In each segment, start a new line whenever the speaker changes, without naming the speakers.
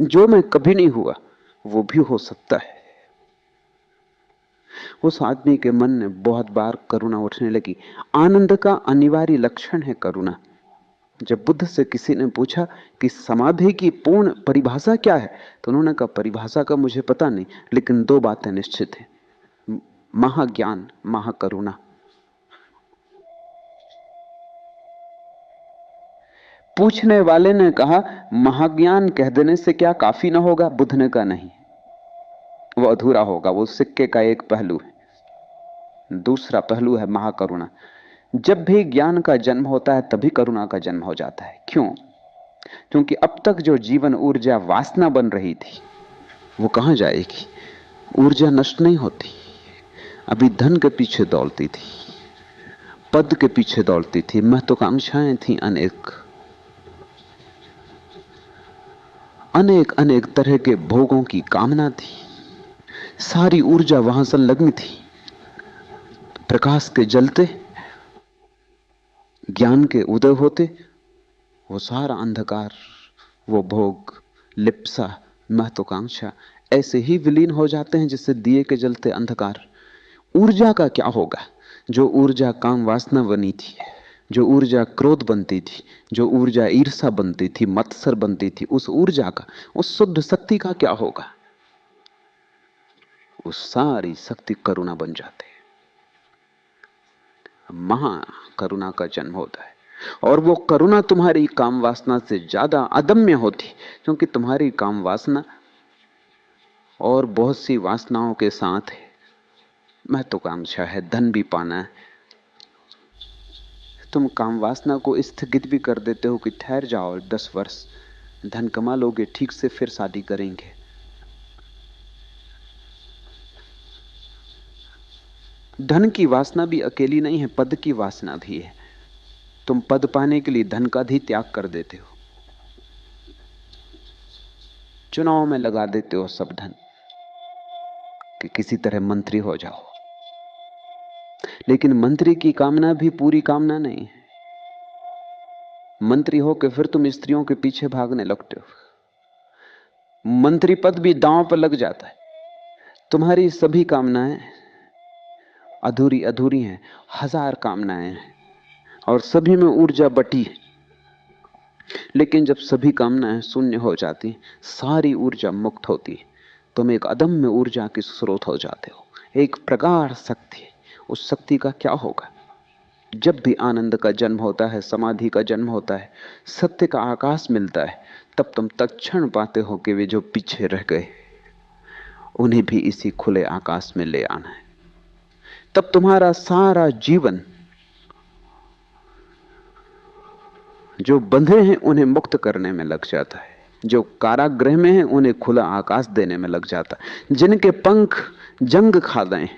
जो मैं कभी नहीं हुआ वो भी हो सकता है। उस आदमी के मन में बहुत बार करुणा उठने लगी। आनंद का अनिवार्य लक्षण है करुणा। जब बुद्ध से किसी ने पूछा कि समाधि की पूर्ण परिभाषा क्या है, तो उन्होंने कहा परिभाषा का मुझे पता नहीं, लेकिन दो बातें निश्चित हैं, महाज्ञान, महाकरुणा। पूछने वाले ने कहा महाज्ञान कह देने से क्या काफी ना होगा? बुद्ध ने कहा नहीं, वो अधूरा होगा, वो सिक्के का एक पहलू है। दूसरा पहलू है महाकरुणा। जब भी ज्ञान का जन्म होता है तभी करुणा का जन्म हो जाता है। क्यों? क्योंकि अब तक जो जीवन ऊर्जा वासना बन रही थी वो कहां जाएगी? ऊर्जा नष्ट नहीं होती। अभी धन के पीछे दौड़ती थी, पद के पीछे दौड़ती थी, महत्वाकांक्षाएं थी अनेक, अनेक अनेक तरह के भोगों की कामना थी। सारी ऊर्जा वहां संलग्न थी। प्रकाश के जलते, ज्ञान के उदय होते, वो सारा अंधकार, वो भोग, लिप्सा, महत्वाकांक्षा ऐसे ही विलीन हो जाते हैं जैसे दिए के जलते अंधकार। ऊर्जा का क्या होगा? जो ऊर्जा काम वासना बनी थी, जो ऊर्जा क्रोध बनती थी, जो ऊर्जा ईर्षा बनती थी, मत्सर बनती थी, उस ऊर्जा का, उस शुद्ध शक्ति का क्या होगा? वो सारी शक्ति करुणा बन जाते हैं। महा करुणा का जन्म होता है। और वो करुणा तुम्हारी काम वासना से ज्यादा अदम्य होती, क्योंकि तुम्हारी काम वासना और बहुत सी वासनाओं के साथ है। महत्वाकांक्षा है, धन भी पाना है। तुम काम वासना को स्थगित भी कर देते हो कि ठहर जाओ 10 वर्ष, धन कमा लोगे, ठीक से फिर शादी करेंगे। धन की वासना भी अकेली नहीं है, पद की वासना भी है। तुम पद पाने के लिए धन का भी त्याग कर देते हो, चुनाव में लगा देते हो सब धन कि किसी तरह मंत्री हो जाओ। लेकिन मंत्री की कामना भी पूरी कामना नहीं है। मंत्री हो के फिर तुम स्त्रियों के पीछे भागने लगते हो। मंत्री पद भी दांव पर लग जाता है। तुम्हारी सभी कामनाएं अधूरी अधूरी हैं, 1000 कामनाएं हैं और सभी में ऊर्जा बटी है। लेकिन जब सभी कामनाएं शून्य हो जाती, सारी ऊर्जा मुक्त होती, तुम एक अदम्य ऊर्जा के स्रोत हो जाते हो, एक प्रगाढ़ शक्ति। उस शक्ति का क्या होगा? जब भी आनंद का जन्म होता है, समाधि का जन्म होता है, सत्य का आकाश मिलता है, तब तुम तत्क्षण पाते हो कि वे जो पीछे रह गए उन्हें भी इसी खुले आकाश में ले आना है। तब तुम्हारा सारा जीवन, जो बंधे हैं उन्हें मुक्त करने में लग जाता है, जो कारागृह में हैं उन्हें खुला आकाश देने में लग जाता है, जिनके पंख जंग खा गए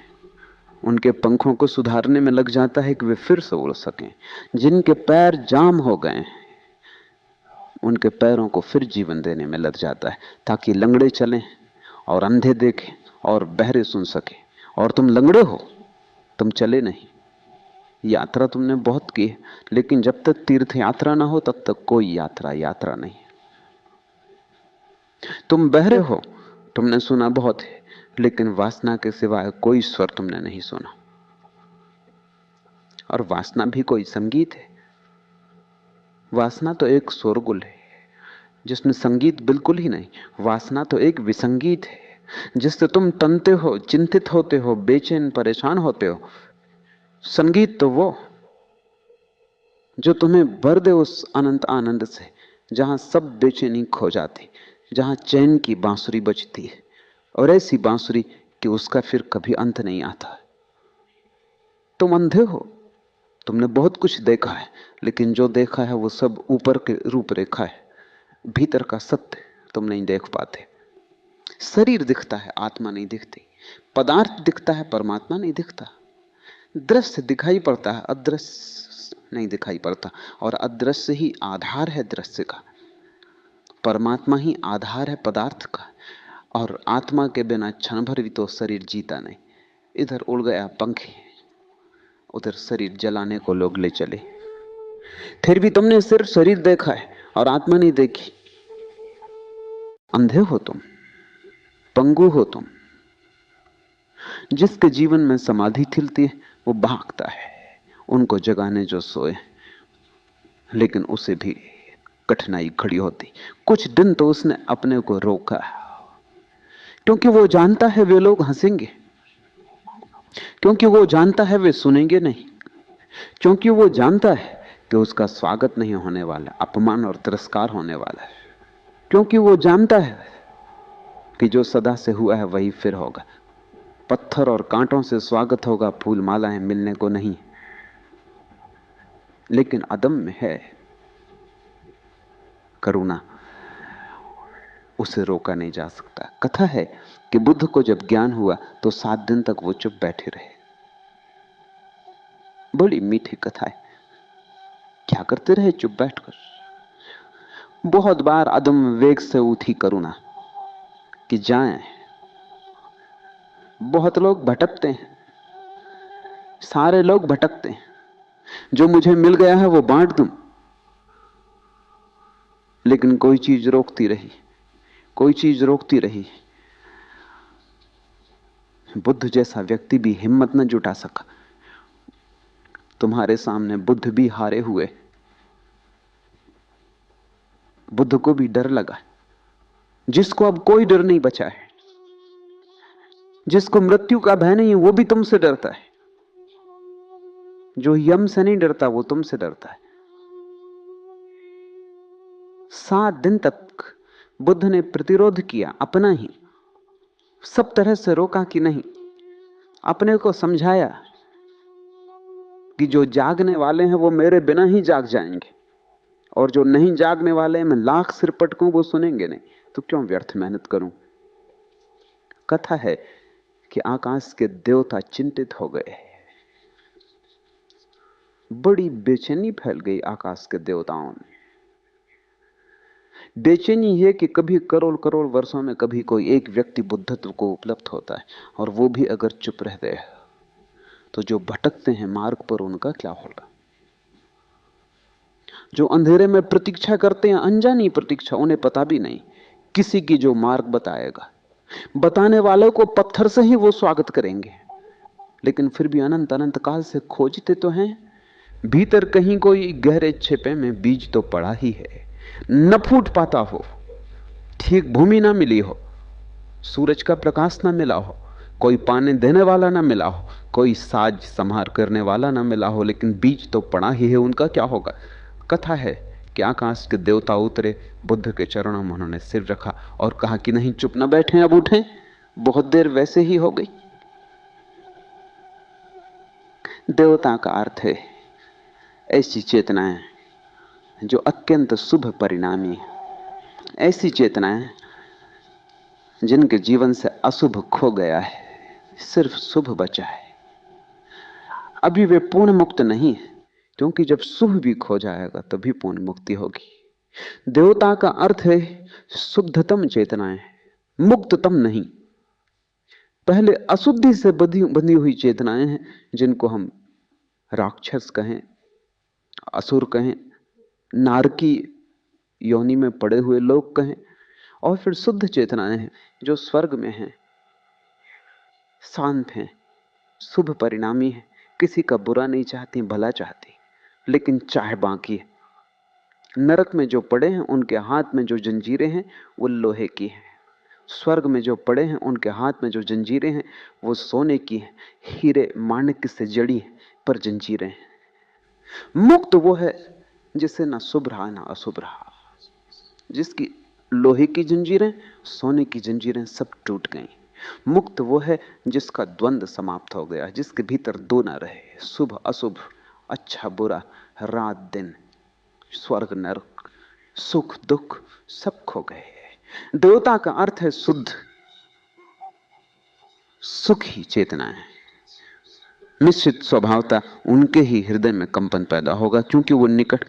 उनके पंखों को सुधारने में लग जाता है कि वे फिर से उड़ सकें, जिनके पैर जाम हो गए उनके पैरों को फिर जीवन देने में लग जाता है, ताकि लंगड़े चलें और अंधे देखें और बहरे सुन सकें। और तुम लंगड़े हो, तुम चले नहीं। यात्रा तुमने बहुत की है, लेकिन जब तक तीर्थ यात्रा ना हो तब तक कोई यात्रा यात्रा नहीं। तुम बहरे हो, तुमने सुना बहुत है, लेकिन वासना के सिवाय कोई स्वर तुमने नहीं सुना। और वासना भी कोई संगीत है। वासना तो एक शोरगुल है जिसमें संगीत बिल्कुल ही नहीं। वासना तो एक विसंगीत है जिससे तुम तनते हो, चिंतित होते हो, बेचैन परेशान होते हो। संगीत तो वो जो तुम्हें भर दे उस अनंत आनंद से, जहां सब बेचैनी खो जाती, जहां चैन की बांसुरी बजती है, और ऐसी बांसुरी कि उसका फिर कभी अंत नहीं आता। तुम अंधे हो, तुमने बहुत कुछ देखा है, लेकिन जो देखा है वो सब ऊपर के रूपरेखा है, भीतर का सत्य तुम नहीं देख पाते। शरीर दिखता है, आत्मा नहीं दिखती। पदार्थ दिखता है, परमात्मा नहीं दिखता। दृश्य दिखाई पड़ता है, अदृश्य नहीं दिखाई पड़ता। और अदृश्य ही आधार है दृश्य का। परमात्मा ही आधार है पदार्थ का। और आत्मा के बिना क्षण भर भी तो शरीर जीता नहीं। इधर उड़ गया पंखे, उधर शरीर जलाने को लोग ले चले। फिर भी तुमने सिर्फ शरीर देखा है और आत्मा नहीं देखी। अंधे हो तुम, पंगु हो तुम। जिसके जीवन में समाधि खिलती है वो भागता है उनको जगाने जो सोए, लेकिन उसे भी कठिनाई खड़ी होती। कुछ दिन तो उसने अपने को रोका, क्योंकि वो जानता है वे लोग हंसेंगे, क्योंकि वो जानता है वे सुनेंगे नहीं, क्योंकि वो जानता है कि उसका स्वागत नहीं होने वाला, अपमान और तिरस्कार होने वाला है, क्योंकि वो जानता है कि जो सदा से हुआ है वही फिर होगा। पत्थर और कांटों से स्वागत होगा, फूल मालाएं मिलने को नहीं। लेकिन अदम में है करुणा, उसे रोका नहीं जा सकता। कथा है कि बुद्ध को जब ज्ञान हुआ तो 7 दिन तक वो चुप बैठे रहे। बड़ी मीठी कथा है। क्या करते रहे चुप बैठकर? बहुत बार अदम वेग से उठी करुणा कि जाएं। बहुत लोग भटकते हैं, सारे लोग भटकते हैं, जो मुझे मिल गया है वो बांट दूं। लेकिन कोई चीज रोकती रही, कोई चीज रोकती रही। बुद्ध जैसा व्यक्ति भी हिम्मत न जुटा सका। तुम्हारे सामने बुद्ध भी हारे हुए, बुद्ध को भी डर लगा। जिसको अब कोई डर नहीं बचा है, जिसको मृत्यु का भय नहीं है, वो भी तुमसे डरता है। जो यम से नहीं डरता वो तुमसे डरता है। 7 दिन तक बुद्ध ने प्रतिरोध किया, अपना ही सब तरह से रोका कि नहीं, अपने को समझाया कि जो जागने वाले हैं वो मेरे बिना ही जाग जाएंगे, और जो नहीं जागने वाले हैं मैं लाख सिर पटकूं वो सुनेंगे नहीं, तो क्यों व्यर्थ मेहनत करूं। कथा है कि आकाश के देवता चिंतित हो गए, बड़ी बेचैनी फैल गई आकाश के देवताओं में। बेचैनी है कि कभी करोड़ करोड़ वर्षों में कभी कोई एक व्यक्ति बुद्धत्व को उपलब्ध होता है, और वो भी अगर चुप रह गए तो जो भटकते हैं मार्ग पर उनका क्या होगा। जो अंधेरे में प्रतीक्षा करते हैं, अनजानी प्रतीक्षा, उन्हें पता भी नहीं किसी की जो मार्ग बताएगा। बताने वाले को पत्थर से ही वो स्वागत करेंगे, लेकिन फिर भी अनंत अनंत काल से खोजते तो हैं। भीतर कहीं कोई गहरे छिपे में बीज तो पड़ा ही है, न फूट पाता हो, ठीक भूमि ना मिली हो, सूरज का प्रकाश ना मिला हो, कोई पानी देने वाला ना मिला हो, कोई साज संहार करने वाला ना मिला हो, लेकिन बीज तो पड़ा ही है। उनका क्या होगा। कथा है कि आकाश के देवता उतरे, बुद्ध के चरणों में उन्होंने सिर रखा और कहा कि नहीं, चुप ना बैठे, अब उठें, बहुत देर वैसे ही हो गई। देवता का अर्थ है ऐसी चेतनाएं जो अत्यंत शुभ परिणामी है, ऐसी चेतनाएं जिनके जीवन से अशुभ खो गया है, सिर्फ शुभ बचा है। अभी वे पूर्ण मुक्त नहीं है, क्योंकि जब शुभ भी खो जाएगा तभी पूर्ण मुक्ति होगी। देवता का अर्थ है शुद्धतम चेतनाएं, मुक्ततम नहीं। पहले अशुद्धि से बंधी हुई चेतनाएं हैं, जिनको हम राक्षस कहें, असुर कहें, नारकी योनि में पड़े हुए लोग कहें, और फिर शुद्ध चेतनाएं हैं जो स्वर्ग में हैं, शांत हैं, शुभ परिणामी हैं, किसी का बुरा नहीं चाहती, भला चाहती, लेकिन चाह बाकी है। नरक में जो पड़े हैं उनके हाथ में जो जंजीरें हैं वो लोहे की हैं, स्वर्ग में जो पड़े हैं उनके हाथ में जो जंजीरें हैं वो सोने की हैं, हीरे माणिक्य से जड़ी हैं, पर जंजीरें हैं। मुक्त वो है जिसे ना शुभ रहा ना अशुभ रहा, जिसकी लोहे की जंजीरें, सोने की जंजीरें सब टूट गई। मुक्त वो है जिसका द्वंद्व समाप्त हो गया, जिसके भीतर दो ना रहे, शुभ अशुभ, अच्छा बुरा, रात दिन, स्वर्ग नरक, सुख दुख सब खो गए। देवता का अर्थ है शुद्ध सुख ही चेतना है। निश्चित स्वभावता उनके ही हृदय में कंपन पैदा होगा, क्योंकि वो निकट